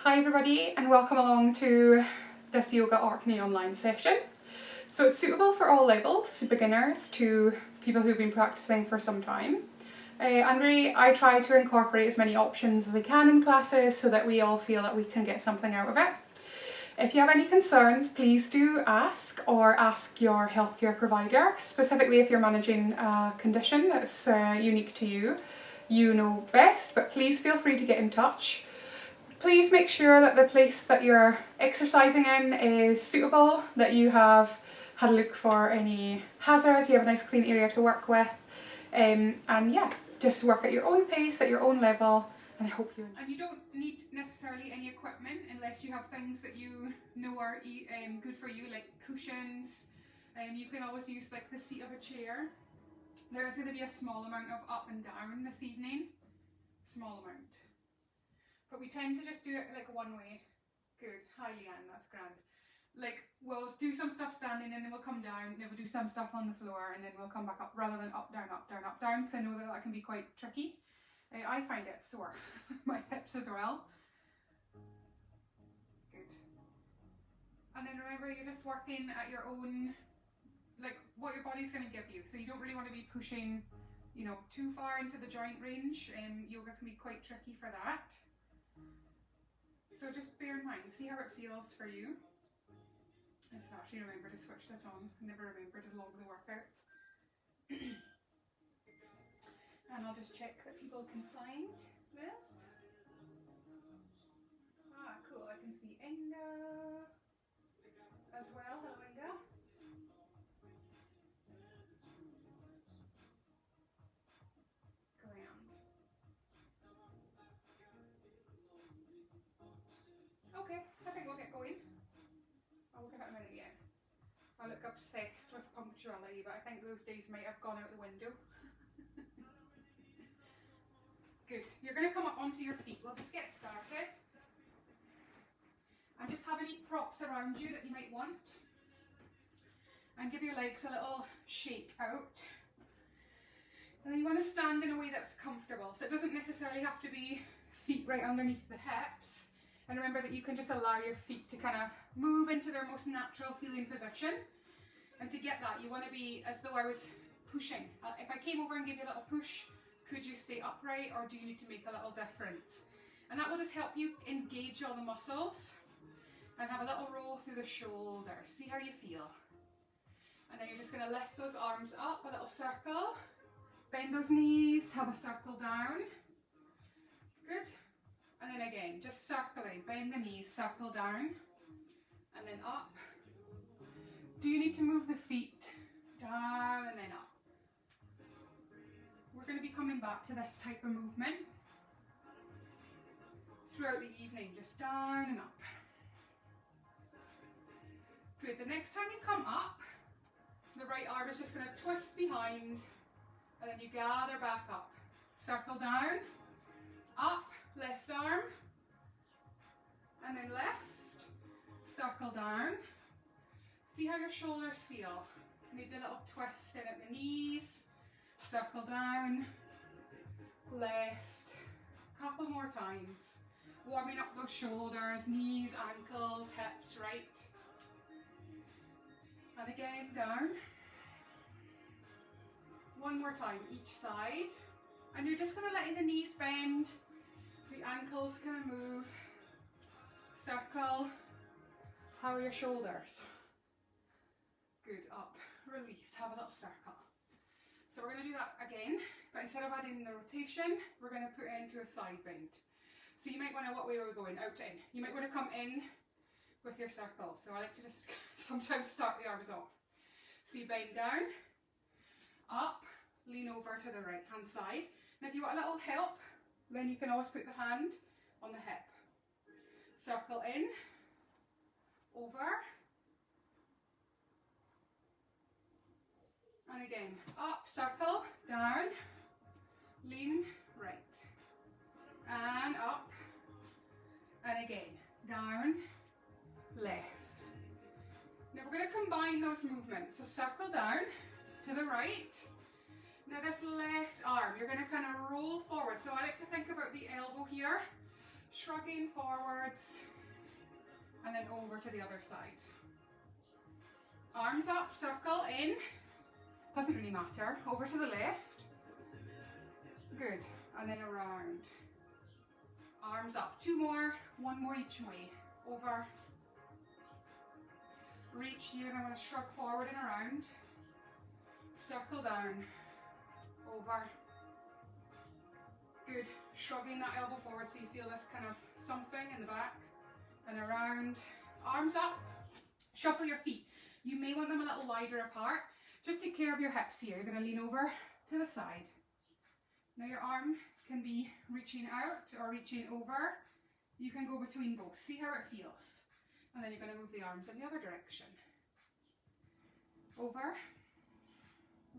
Hi everybody and welcome along to this Yoga Orkney online session. So it's suitable for all levels, to beginners to people who've been practicing for some time. And really I try to incorporate as many options as I can in classes so that we all feel that we can get something out of it. If you have any concerns, please do ask or ask your healthcare provider, specifically if you're managing a condition that's unique to you. You know best, but please feel free to get in touch. Please make sure that the place that you're exercising in is suitable, that you have had a look for any hazards, you have a nice clean area to work with, and yeah, just work at your own pace, at your own level, and I hope you enjoy. And you don't need necessarily any equipment unless you have things that you know are good for you, like cushions. You can always use like the seat of a chair. There is going to be a small amount of up and down this evening, small amount. But we tend to just do it like one way. Good. Hi Leanne, that's grand. Like we'll do some stuff standing and then we'll come down, and then we'll do some stuff on the floor and then we'll come back up rather than up, down, up, down, up, down, because I know that that can be quite tricky. I find it sore, my hips as well. Good. And then remember, you're just working at your own, like what your body's going to give you. So you don't really want to be pushing, you know, too far into the joint range. Yoga can be quite tricky for that. So just bear in mind, see how it feels for you. I just actually remember to switch this on. I never remember to log the workouts. And I'll just check that people can find this. Ah, cool. I can see Inga as well. Hello, Inga. Grand. Okay, I think we'll get going. I'll give it a minute yet. I look obsessed with punctuality, but I think those days might have gone out the window. Good. You're going to come up onto your feet. We'll just get started. And just have any props around you that you might want. And give your legs a little shake out. And then you want to stand in a way that's comfortable. So it doesn't necessarily have to be feet right underneath the hips. And remember that you can just allow your feet to kind of move into their most natural feeling position. And to get that, you want to be as though I was pushing. If I came over and gave you a little push, could you stay upright or do you need to make a little difference? And that will just help you engage all the muscles and have a little roll through the shoulders. See how you feel. And then you're just going to lift those arms up, a little circle. Bend those knees, have a circle down. Good. And then again, just circling, bend the knees, circle down, and then up. Do you need to move the feet down and then up? We're going to be coming back to this type of movement throughout the evening, just down and up. Good, the next time you come up, the right arm is just going to twist behind, and then you gather back up. Circle down, up, left arm, and then left, circle down. See how your shoulders feel. Maybe a little twist in at the knees, circle down, left, couple more times. Warming up those shoulders, knees, ankles, hips, right. And again, down. One more time, each side. And you're just going to let the knees bend, the ankles kind of move, circle. How are your shoulders? Good, up, release, have a little circle. So we're going to do that again, but instead of adding the rotation, we're going to put it into a side bend. So you might want to, what way are we going? Out to in. You might want to come in with your circle. So I like to just sometimes start the arms off. So you bend down, up, lean over to the right hand side. And if you want a little help, then you can always put the hand on the hip. Circle in, over, and again, up, circle, down, lean, right, and up, and again, down, left. Now we're going to combine those movements. So circle down to the right. Now this left arm, you're going to kind of roll forward. So I like to think about the elbow here. shrugging forwards and then over to the other side. Arms up, circle in, doesn't really matter, over to the left. Good, and then around. Arms up, 2 more, 1 more each way. Over, reach here, and I'm going to shrug forward and around. Circle down, over. Good, shrugging that elbow forward so you feel this kind of something in the back. And around, arms up, shuffle your feet. You may want them a little wider apart. Just take care of your hips here. You're going to lean over to the side. Now your arm can be reaching out or reaching over. You can go between both. See how it feels. And then you're going to move the arms in the other direction. Over,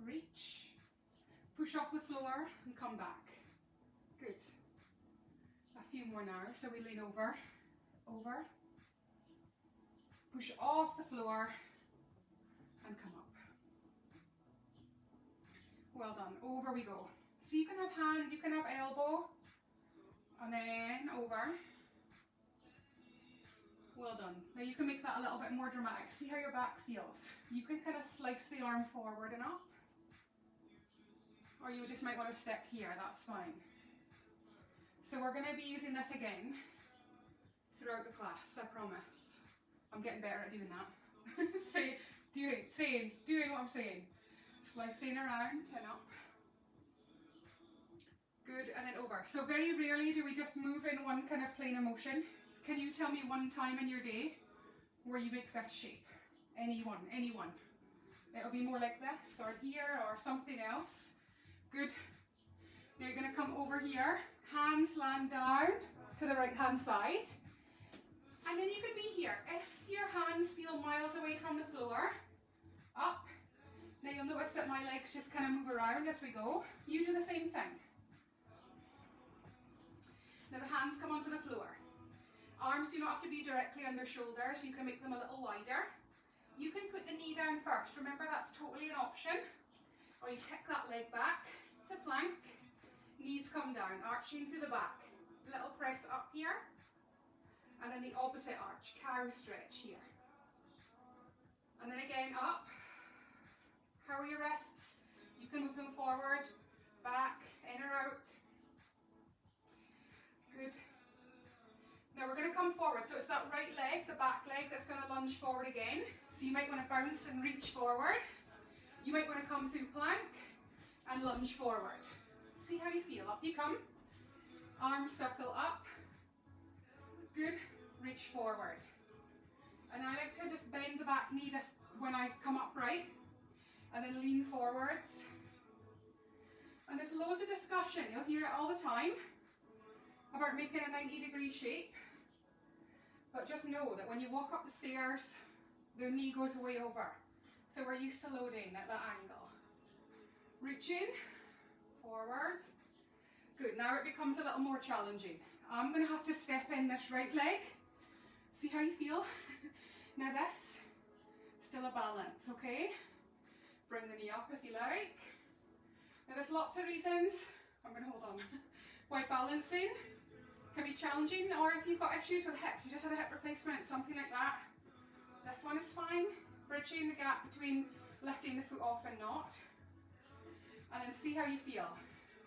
reach, push off the floor and come back. Good. A few more now. So we lean over, over, push off the floor and come up. Well done. Over we go. So you can have hand, you can have elbow, and then over. Well done. Now you can make that a little bit more dramatic. See how your back feels. You can kind of slice the arm forward and up. Or you just might want to stick here, that's fine. So we're going to be using this again throughout the class, I promise. I'm getting better at doing that. Doing what I'm saying. Slicing around and up. Good, and then over. So very rarely do we just move in one kind of plane of motion. Can you tell me one time in your day where you make this shape? Anyone. It'll be more like this, or here, or something else. Good. Now you're going to come over here, hands land down to the right hand side. And then you could be here. If your hands feel miles away from the floor, up. Now you'll notice that my legs just kind of move around as we go. You do the same thing. Now the hands come onto the floor. Arms do not have to be directly under shoulders. You can make them a little wider. You can put the knee down first. Remember, that's totally an option. Or you kick that leg back to plank. Knees come down, arching to the back. Little press up here. And then the opposite arch, cow stretch here. And then again up. How are your wrists? You can move them forward, back, in or out. Good. Now we're going to come forward. So it's that right leg, the back leg, that's going to lunge forward again. So you might want to bounce and reach forward. You might want to come through plank and lunge forward. See how you feel. Up you come. Arms circle up. Good. Reach forward. And I like to just bend the back knee this when I come upright. And then lean forwards. And there's loads of discussion, you'll hear it all the time, about making a 90-degree shape. But just know that when you walk up the stairs, the knee goes way over. So we're used to loading at that angle. Reaching, forward. Good, now it becomes a little more challenging. I'm going to have to step in this right leg. See how you feel? Now this, still a balance, okay? Bring the knee up if you like. Now there's lots of reasons, I'm going to hold on, why balancing can be challenging, or if you've got issues with hip, you just had a hip replacement, something like that. This one is fine, bridging the gap between lifting the foot off and not. And then see how you feel.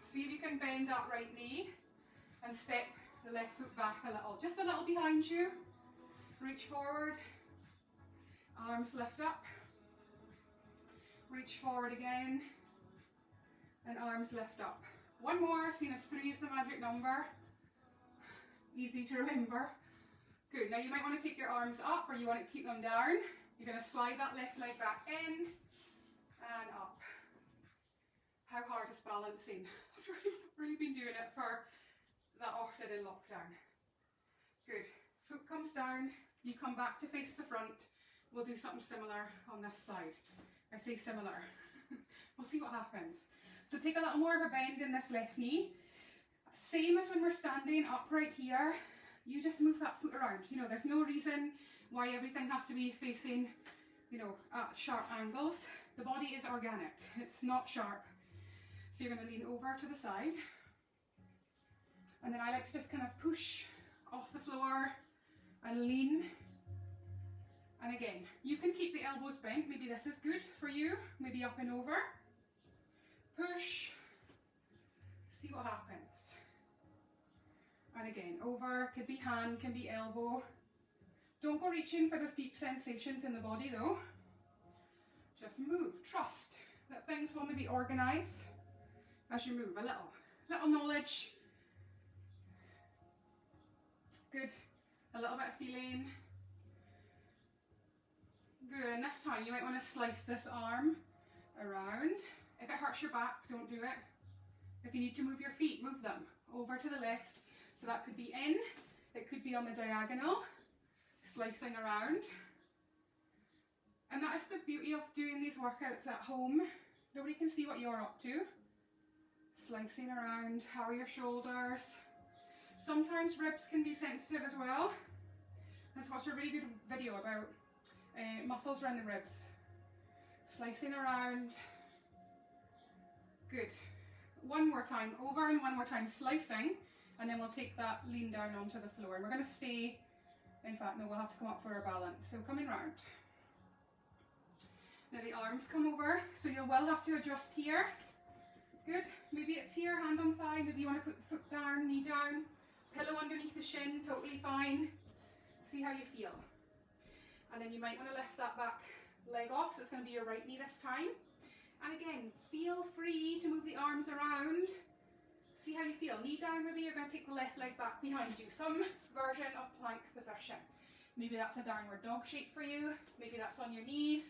See if you can bend that right knee and step the left foot back a little, just a little behind you. Reach forward, arms lift up. Reach forward again, and arms lift up. One more, seeing as 3 is the magic number. Easy to remember. Good, now you might want to take your arms up, or you want to keep them down. You're going to slide that left leg back in, and up. How hard is balancing? I've really been doing it for that often in lockdown. Good, foot comes down, you come back to face the front. We'll do something similar on this side. I say similar. We'll see what happens. So take a little more of a bend in this left knee. Same as when we're standing upright here. You just move that foot around. You know, there's no reason why everything has to be facing, you know, at sharp angles. The body is organic. It's not sharp. So you're going to lean over to the side. And then I like to just kind of push off the floor and lean. And again, you can keep the elbows bent. Maybe this is good for you. Maybe up and over. Push. See what happens. And again, over, could be hand, can be elbow. Don't go reaching for those deep sensations in the body though. Just move, trust that things will maybe organise as you move a little knowledge. Good, a little bit of feeling. Good, and this time you might want to slice this arm around. If it hurts your back, don't do it. If you need to move your feet, move them over to the left. So that could be in, it could be on the diagonal, slicing around. And that is the beauty of doing these workouts at home. Nobody can see what you're up to. Slicing around, how are your shoulders? Sometimes ribs can be sensitive as well. Let's watch a really good video about muscles around the ribs. Slicing around. Good. One more time, over and one more time, slicing, and then we'll take that lean down onto the floor. And we're going to stay, in fact, no, we'll have to come up for our balance. So coming round. Now the arms come over, so you will have to adjust here. Good. Maybe it's here, hand on thigh. Maybe you want to put the foot down, knee down, pillow underneath the shin, totally fine. See how you feel. And then you might want to lift that back leg off, so it's going to be your right knee this time. And again, feel free to move the arms around. See how you feel. Knee down, maybe you're going to take the left leg back behind you. Some version of plank position. Maybe that's a downward dog shape for you. Maybe that's on your knees.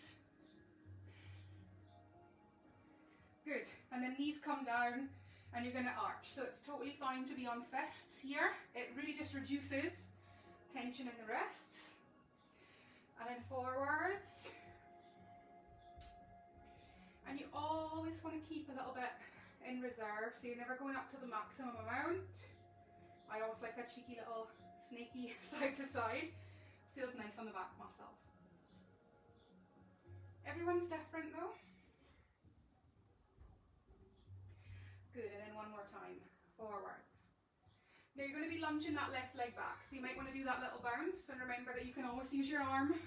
Good. And then knees come down and you're going to arch. So it's totally fine to be on fists here. It really just reduces tension in the wrists. And then forwards. And you always want to keep a little bit in reserve, so you're never going up to the maximum amount. I always like a cheeky little snaky side to side. Feels nice on the back muscles. Everyone's different though. Good, and then one more time, forwards. Now you're going to be lunging that left leg back, so you might want to do that little bounce, and remember that you can always use your arm.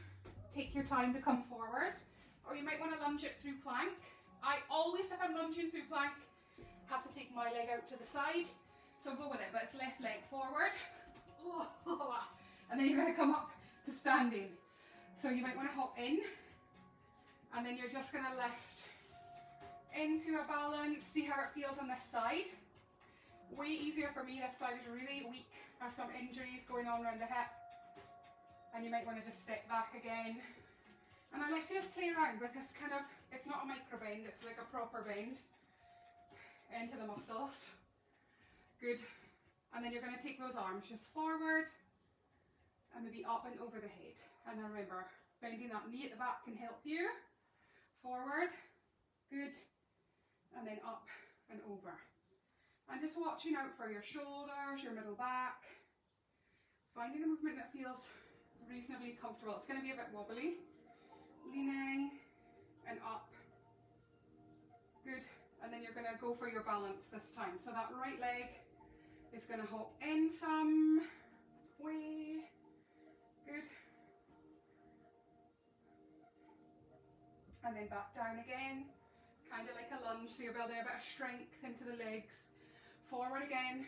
Take your time to come forward. Or you might want to lunge it through plank. I always, if I'm lunging through plank, have to take my leg out to the side. So go with it, but it's left leg forward. And then you're going to come up to standing. So you might want to hop in. And then you're just going to lift into a balance. See how it feels on this side. Way easier for me. This side is really weak. I have some injuries going on around the hip. And you might want to just step back again. And I like to just play around with this kind of, it's not a micro bend, it's like a proper bend into the muscles. Good. And then you're going to take those arms just forward and maybe up and over the head. And then remember, bending that knee at the back can help you. Forward. Good. And then up and over. And just watching out for your shoulders, your middle back. Finding a movement that feels reasonably comfortable. It's going to be a bit wobbly. Leaning and up. Good. And then you're going to go for your balance this time. So that right leg is going to hop in some way. Good. And then back down again. Kind of like a lunge. So you're building a bit of strength into the legs. Forward again.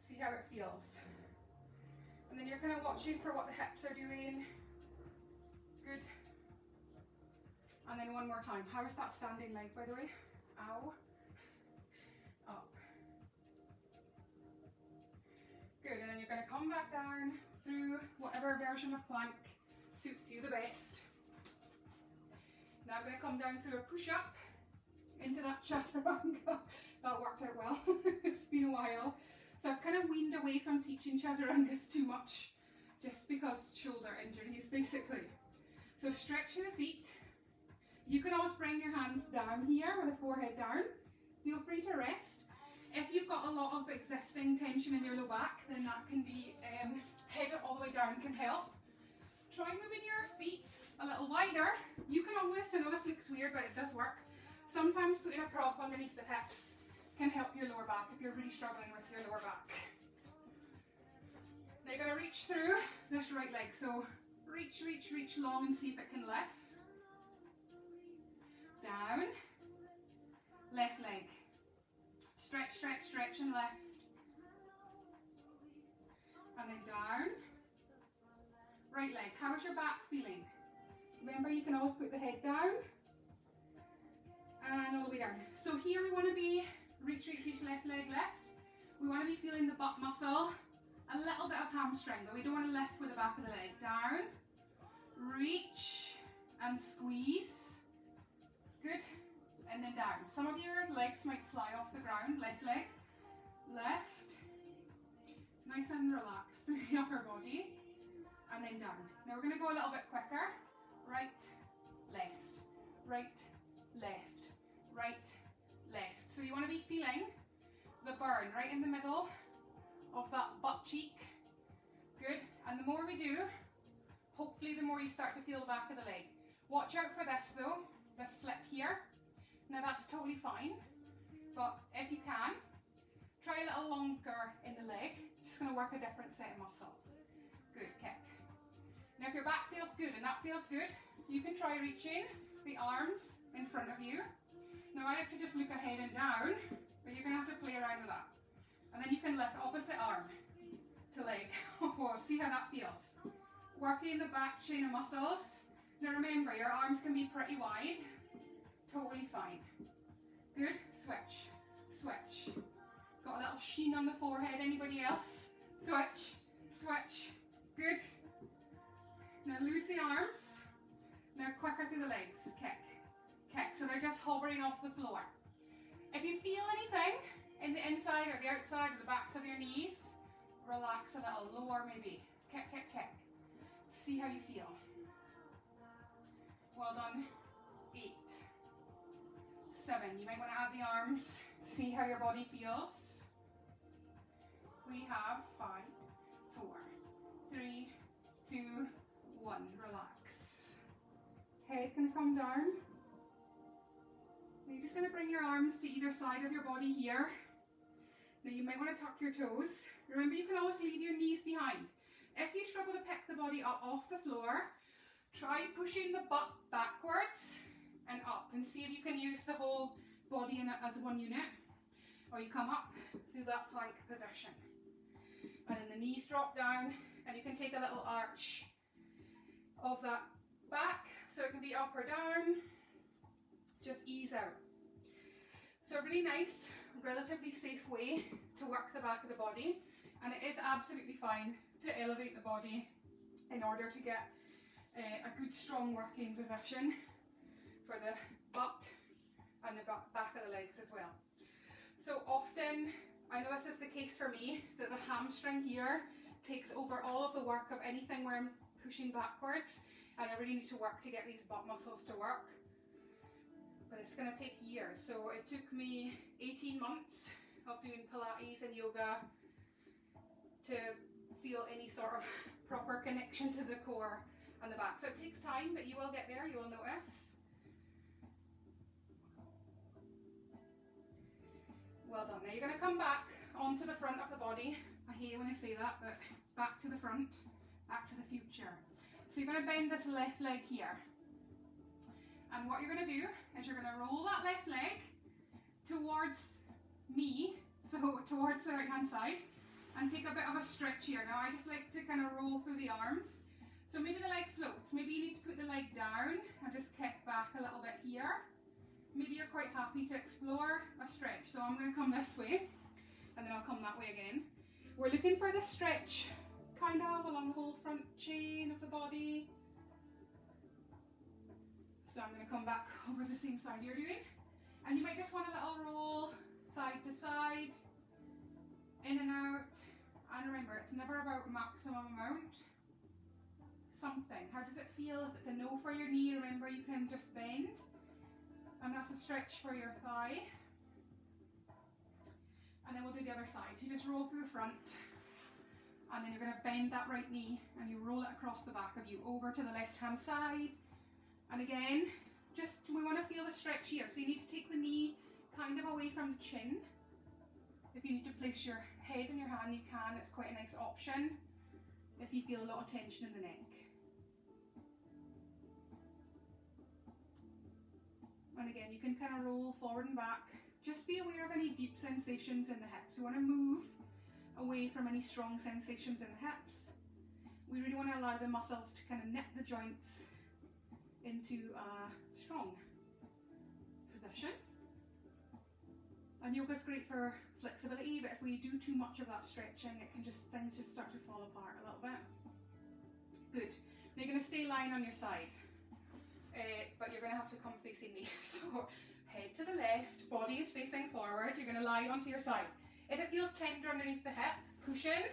See how it feels. And then you're kind of watching for what the hips are doing. Good. And then one more time. How is that standing leg, by the way? Ow. Up. Good, and then you're going to come back down through whatever version of plank suits you the best. Now I'm going to come down through a push-up into that chaturanga. That worked out well. It's been a while. So I've kind of weaned away from teaching chaturangas too much, just because shoulder injuries, basically. So stretching the feet. You can always bring your hands down here with the forehead down. Feel free to rest. If you've got a lot of existing tension in your low back, then that can be, head all the way down can help. Try moving your feet a little wider. You can always, I know this looks weird, but it does work. Sometimes putting a prop underneath the hips can help your lower back if you're really struggling with your lower back. you're going to reach through this right leg. So reach, reach, reach long and see if it can lift. Down. Left leg. Stretch, stretch, stretch and lift. And then down. Right leg. How is your back feeling? Remember, you can always put the head down. And all the way down. So here we want to be reach, reach, reach, left leg, lift. We want to be feeling the butt muscle. A little bit of hamstring, but we don't want to lift with the back of the leg. Down. Reach and squeeze. Good. And then down. Some of your legs might fly off the ground. Left leg. Lift. Nice and relaxed through the upper body. And then down. Now we're going to go a little bit quicker. Right, left, right, left, right, left. So you want to be feeling the burn right in the middle of that butt cheek. Good. And the more we do, hopefully the more you start to feel the back of the leg. Watch out for this though, this flip here. Now that's totally fine, but if you can, try a little longer in the leg. Just going to work a different set of muscles. Good, kick. Now if your back feels good and that feels good, you can try reaching the arms in front of you. Now I like to just look ahead and down, but you're going to have to play around with that. And then you can lift opposite arm to leg. See how that feels. Working the back chain of muscles. Now remember, your arms can be pretty wide. Totally fine. Good. Switch. Switch. Got a little sheen on the forehead. Anybody else? Switch. Switch. Good. Now loose the arms. Now quicker through the legs. Kick. Kick. So they're just hovering off the floor. If you feel anything in the inside or the outside or the backs of your knees, relax a little. Lower maybe. Kick, kick, kick. See how you feel. Well done. 8. 7. You might want to add the arms. See how your body feels. We have 5, 4, 3, 2, 1. Relax. Head can come down. Now you're just going to bring your arms to either side of your body here. Now you might want to tuck your toes. Remember, you can always leave your knees behind. If you struggle to pick the body up off the floor, try pushing the butt backwards and up and see if you can use the whole body in it as one unit. Or you come up through that plank position. And then the knees drop down and you can take a little arch of that back so it can be up or down. Just ease out. So a really nice, relatively safe way to work the back of the body, and it is absolutely fine to elevate the body in order to get a good strong working position for the butt and the back of the legs as well. So often, I know this is the case for me, that the hamstring here takes over all of the work of anything where I'm pushing backwards, and I really need to work to get these butt muscles to work. But it's going to take years. So it took me 18 months of doing Pilates and yoga to feel any sort of proper connection to the core and the back. So it takes time, but you will get there, you will notice. Well done. Now you're going to come back onto the front of the body. I hate when I say that, but back to the front, back to the future. So you're going to bend this left leg here. And what you're going to do is you're going to roll that left leg towards me, so towards the right hand side, and take a bit of a stretch here. Now I just like to kind of roll through the arms. So maybe the leg floats, maybe you need to put the leg down and just kick back a little bit here. Maybe you're quite happy to explore a stretch. So I'm going to come this way and then I'll come that way again. We're looking for this stretch kind of along the whole front chain of the body. So I'm going to come back over the same side you're doing. And you might just want a little roll side to side, in and out. And remember, it's never about maximum amount. Something. How does it feel? If it's a no for your knee, remember you can just bend. And that's a stretch for your thigh. And then we'll do the other side. So you just roll through the front. And then you're going to bend that right knee and you roll it across the back of you over to the left hand side. And again, just we want to feel the stretch here. So you need to take the knee kind of away from the chin. If you need to place your head in your hand, you can. It's quite a nice option. if you feel a lot of tension in the neck. And again, you can kind of roll forward and back. Just be aware of any deep sensations in the hips. We want to move away from any strong sensations in the hips. We really want to allow the muscles to kind of knit the joints into a strong position. And yoga's great for flexibility, but if we do too much of that stretching, it can just, things just start to fall apart a little bit. Good. Now you're going to stay lying on your side, but you're going to have to come facing me. So head to the left, body is facing forward, you're going to lie onto your side. If it feels tender underneath the hip, push in.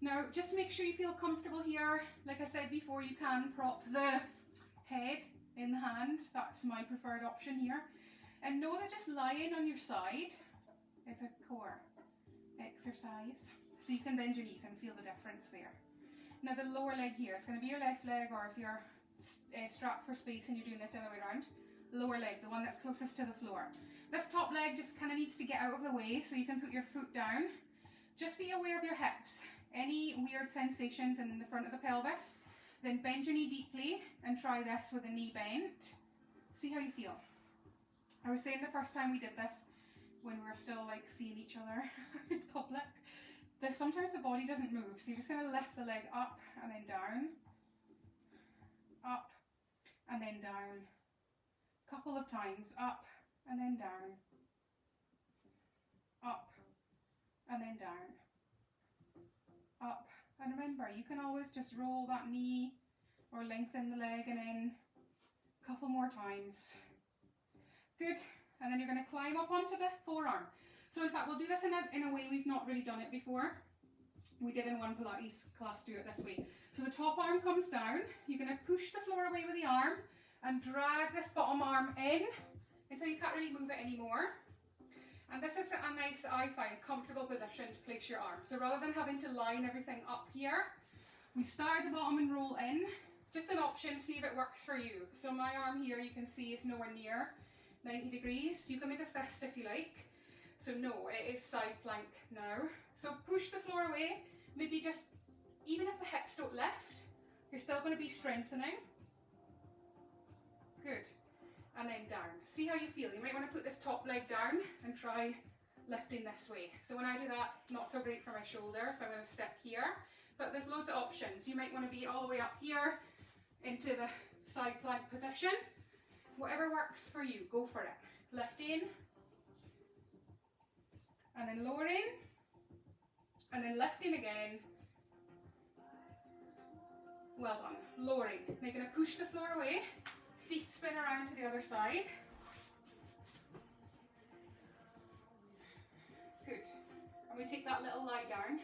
Now just make sure you feel comfortable here. Like I said before, you can prop the head in the hand, that's my preferred option here. And know that just lying on your side is a core exercise. So you can bend your knees and feel the difference there. Now the lower leg here, it's going to be your left leg, or if you're strapped for space and you're doing this the other way around, lower leg, the one that's closest to the floor. This top leg just kind of needs to get out of the way so you can put your foot down. Just be aware of your hips. Any weird sensations in the front of the pelvis, then bend your knee deeply and try this with the knee bent. See how you feel. I was saying the first time we did this, when we were still like seeing each other in public, that sometimes the body doesn't move, so you're just going to lift the leg up and then down, up and then down, couple of times, up and then down, up and then down, up. And remember, you can always just roll that knee or lengthen the leg, and then a couple more times. Good. And then you're going to climb up onto the forearm. So in fact, we'll do this in a way we've not really done it before. We did in one Pilates class do it this way. So the top arm comes down, you're going to push the floor away with the arm and drag this bottom arm in until you can't really move it anymore. And this is a nice, I find, comfortable position to place your arm. So rather than having to line everything up here, we start at the bottom and roll in. Just an option, see if it works for you. So my arm here, you can see, is nowhere near 90 degrees. You can make a fist if you like. So no, it is side plank now. So push the floor away, maybe just, even if the hips don't lift, you're still going to be strengthening. Good. And then down. See how you feel. You might want to put this top leg down and try lifting this way. So when I do that, not so great for my shoulder, so I'm going to stick here. But there's loads of options. You might want to be all the way up here into the side plank position. Whatever works for you, go for it. Lift in, and then lower in, and then lift in again. Well done. Lowering. Now you're going to push the floor away, feet spin around to the other side. Good. And we take that little lie down.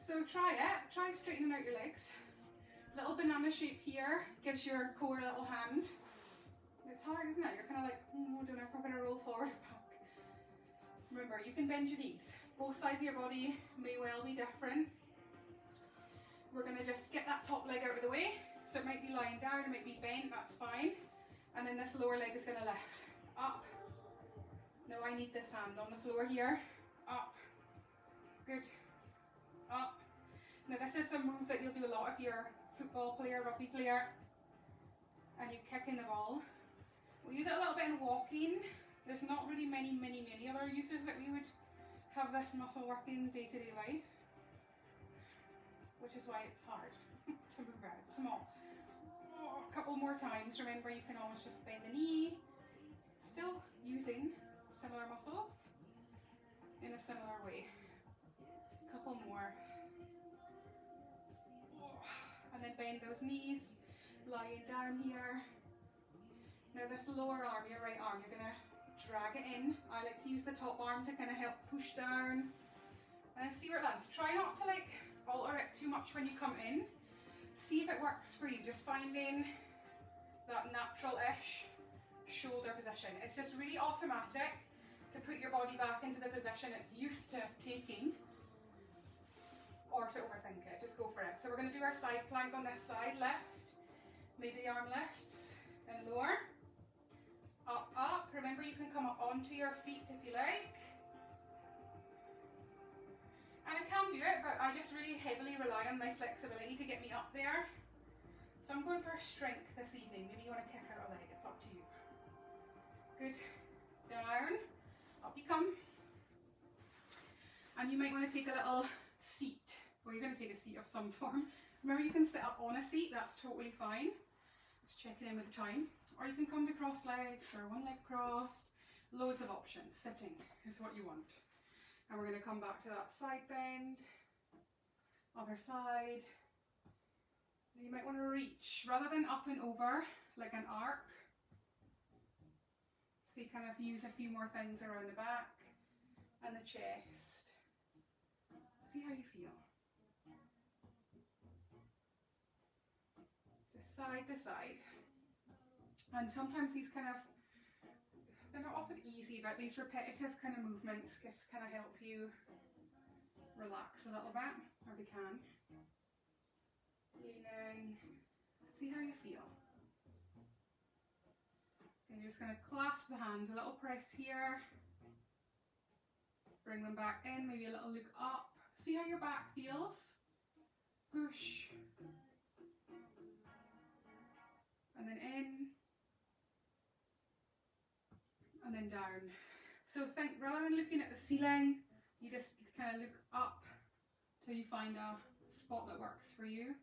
So try it. Try straightening out your legs. Little banana shape here gives your core a little hand. It's hard, isn't it? You're kind of like, I don't know if I'm going to roll forward or back. Remember, you can bend your knees. Both sides of your body may well be different. We're going to just get that top leg out of the way. So it might be lying down, it might be bent, that's fine. And then this lower leg is going to lift. Up. Now I need this hand on the floor here. Up. Good. Up. Now this is a move that you'll do a lot if you're a football player, rugby player, and you kick in the ball. We use it a little bit in walking. There's not really many other uses that we would have this muscle working in day-to-day life, which is why it's hard to move it. It's small. A couple more times. Remember, you can always just bend the knee, still using similar muscles in a similar way. A couple more. And then bend those knees, lying down here. Now this lower arm, your right arm, you're going to drag it in. I like to use the top arm to kind of help push down and see where it lands. Try not to like alter it too much when you come in. See if it works for you, just finding that natural-ish shoulder position. It's just really automatic to put your body back into the position it's used to taking, or to overthink it. Just go for it. So we're going to do our side plank on this side, left, maybe the arm lifts, then lower, up, up. Remember, you can come up onto your feet if you like. And I can do it, but I just really heavily rely on my flexibility to get me up there. So I'm going for a strength this evening. Maybe you want to kick out a leg, it's up to you. Good. Down, up you come. And you might want to take a little seat. Well, you're going to take a seat of some form. Remember, you can sit up on a seat, that's totally fine. Just checking in with the time. Or you can come to cross legs or one leg crossed. Loads of options. Sitting is what you want. And we're going to come back to that side bend. Other side. You might want to reach rather than up and over like an arc. So you kind of use a few more things around the back and the chest. See how you feel. Just side to side. And sometimes these kind of, they're not often easy, but these repetitive kind of movements just kind of help you relax a little bit, or they can. Leaning, see how you feel. And you're just going to clasp the hands, a little press here. Bring them back in, maybe a little look up. See how your back feels. Push. And then in. And then down. So think, rather than looking at the ceiling, you just kind of look up till you find a spot that works for you.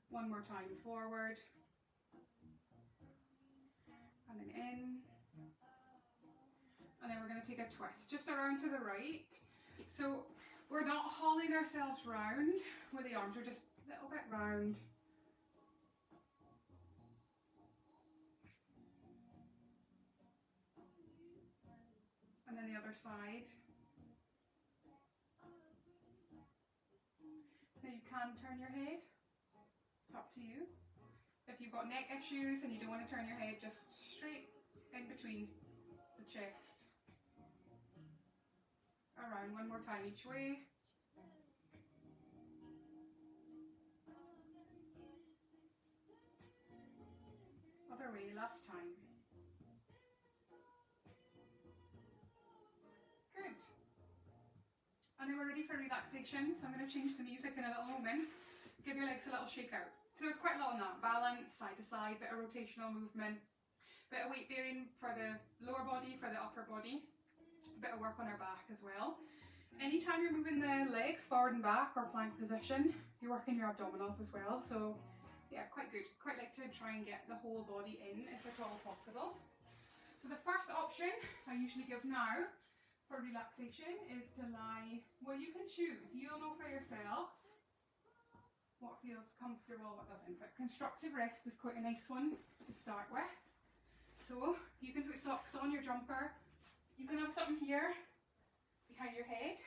One more time, forward. And then in. And then we're going to take a twist, just around to the right. So we're not hauling ourselves round with the arms, we're just a little bit round. And then the other side. Now you can turn your head, it's up to you. If you've got neck issues and you don't want to turn your head, just straight in between the chest. Around one more time each way. Other way, last time. Good. And then we're ready for relaxation, so I'm going to change the music in a little moment. Give your legs a little shake out. So there's quite a lot on that. Balance, side to side, bit of rotational movement, bit of weight bearing for the lower body, for the upper body. Bit of work on our back as well. Anytime you're moving the legs forward and back or plank position, you're working your abdominals as well. So yeah, quite good. Quite like to try and get the whole body in if at all possible. So the first option I usually give now for relaxation is to lie, well, you can choose. You'll know for yourself what feels comfortable, what doesn't. But constructive rest is quite a nice one to start with. So you can put socks on your jumper. You can have something here behind your head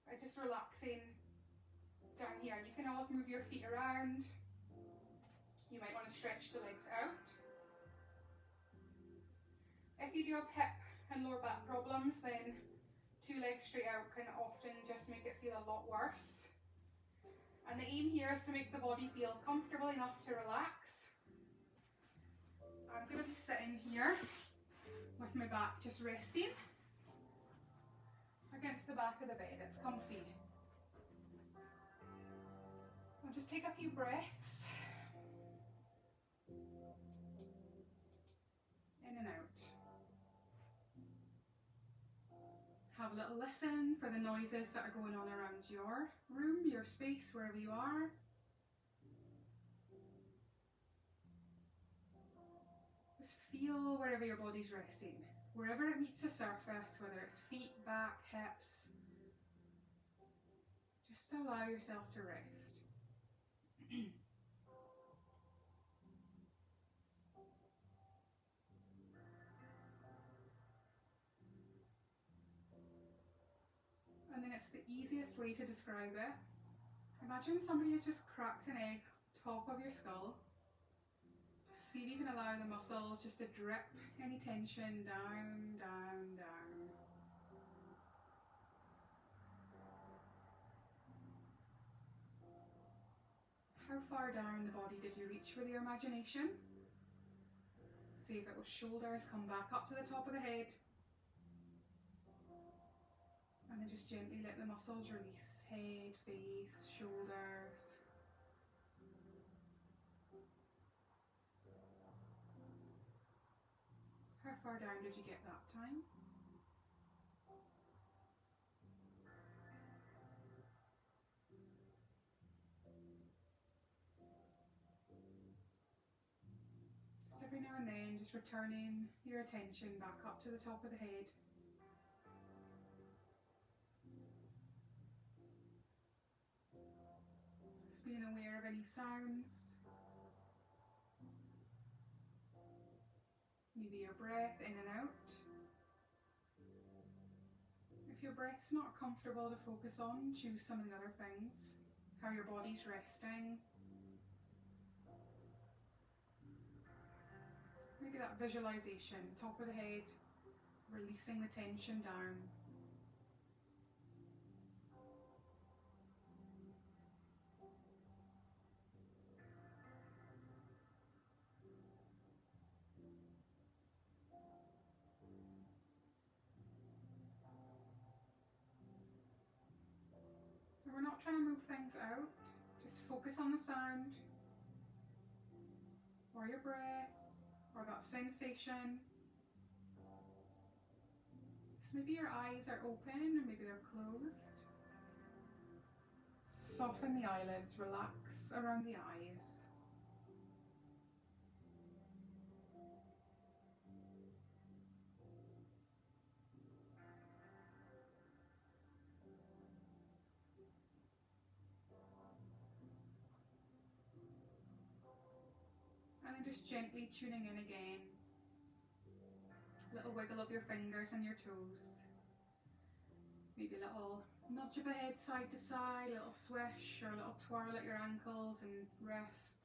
by just relaxing down here. You can always move your feet around. You might want to stretch the legs out. If you do have hip and lower back problems, then two legs straight out can often just make it feel a lot worse. And the aim here is to make the body feel comfortable enough to relax. I'm going to be sitting here with my back just resting against the back of the bed. It's comfy. I'll just take a few breaths in and out. Have a little listen for the noises that are going on around your room, your space, wherever you are. Just feel wherever your body's resting, wherever it meets the surface, whether it's feet, back, hips. Just allow yourself to rest. And then it's the easiest way to describe it. Imagine somebody has just cracked an egg top of your skull. Just see if you can allow the muscles just to drip any tension down, down, down. How far down the body did you reach with your imagination? See if it was shoulders, come back up to the top of the head. And And then just gently let the muscles release. Head, face, shoulders. How far down did you get that time? Just every now and then, just returning your attention back up to the top of the head. Just being aware of any sounds. Maybe your breath in and out. If your breath's not comfortable to focus on, choose some of the other things. How your body's resting. Maybe that visualization, top of the head, releasing the tension down. So we're not trying to move things out, just focus on the sound, or your breath, or that sensation. So maybe your eyes are open, or maybe they're closed. Soften the eyelids, relax around the eyes. And then just gently tuning in again. A little wiggle of your fingers and your toes. Maybe a little nudge of the head side to side, a little swish or a little twirl at your ankles and wrists.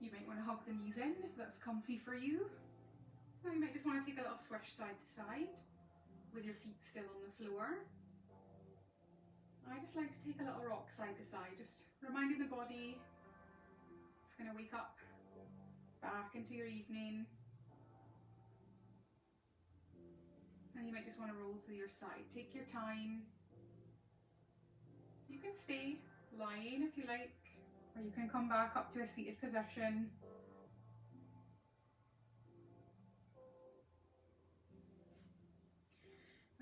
You might want to hug the knees in if that's comfy for you. Or you might just want to take a little swish side to side with your feet still on the floor. I just like to take a little rock side to side, just reminding the body it's going to wake up back into your evening. And you might just want to roll to your side. Take your time. You can stay lying if you like, or you can come back up to a seated position.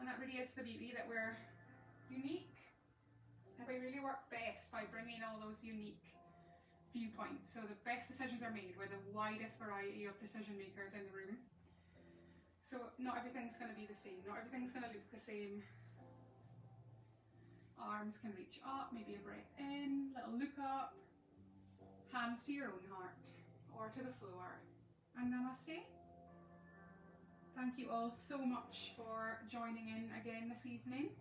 And that really is the beauty, that we're unique. That we really work best by bringing all those unique viewpoints. So the best decisions are made with the widest variety of decision makers in the room. So not everything's going to be the same, not everything's going to look the same. Arms can reach up, maybe a breath in, little look up, hands to your own heart or to the floor. And namaste. Thank you all so much for joining in again this evening.